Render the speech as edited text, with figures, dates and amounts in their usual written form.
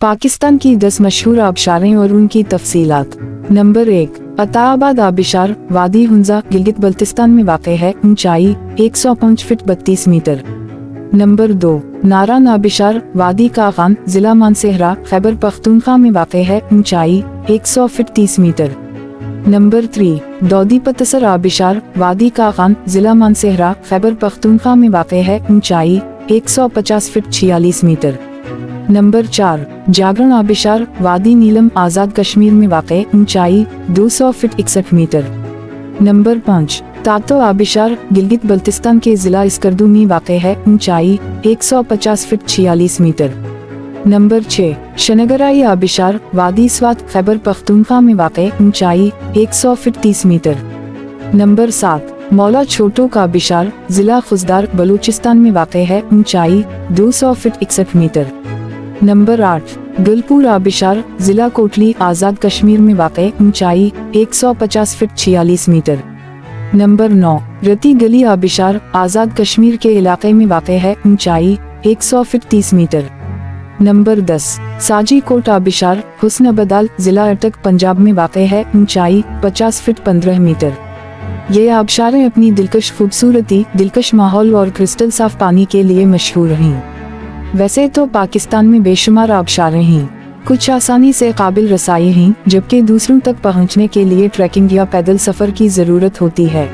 पाकिस्तान की 10 मशहूर आबशारें और उनकी तफसीलात। नंबर 1, अताबाद आबिशार, वादी हुंजा, गिलगित बल्तिस्तान में वाक़ है। ऊंचाई 105 फीट 32 मीटर। नंबर 2, नारान आबिशार, वादी कागान, जिला मानसेहरा, खैबर पख्तूनख्वा में वाक़ है। ऊंचाई 100 फीट 30 मीटर। नंबर 3, दौदी पतसर आबिशार, वादी कागान, जिला मानसेहरा, खैबर पख्तूनख्वा में वाक़ है। ऊंचाई 150 फीट 46 मीटर। नंबर 4, जागरण आबिशार, वादी नीलम, आज़ाद कश्मीर में वाक़, ऊंचाई 200 फीट 61 मीटर। नंबर 5, तातो आबिशार, गिलगित बल्तिस्तान के जिला इस्कर्दू में वाक़ है। ऊंचाई 150 फीट 46 मीटर। नंबर 6, शनगराई आबिशार, वादी स्वात, खैबर पख्तूनख्वा में वाक़, ऊंचाई 100 फीट 30 मीटर। नंबर 7, मौला छोटो का आबिशार, जिला खुजदार, बलूचिस्तान में वाक़ है। ऊंचाई 200 फीट 61 मीटर। नंबर 8, गुलपुर आबिशार, जिला कोटली, आज़ाद कश्मीर में वाक़, ऊंचाई 150 फीट 46 मीटर। नंबर 9, रती गली आबिशार, आज़ाद कश्मीर के इलाके में वाक़ है। ऊंचाई 100 फीट 30 मीटर। नंबर 10, साजी कोट आबिशार, हुस्न बदाल, जिला अटक, पंजाब में वाक़ है। ऊंचाई 50 फीट 15 मीटर। ये आबशारें अपनी दिलकश खूबसूरती, दिलकश माहौल और क्रिस्टल साफ पानी के लिए मशहूर हैं। वैसे तो पाकिस्तान में बेशुमार आबशारें हैं, कुछ आसानी से काबिल रसाई हैं, जबकि दूसरों तक पहुंचने के लिए ट्रैकिंग या पैदल सफर की जरूरत होती है।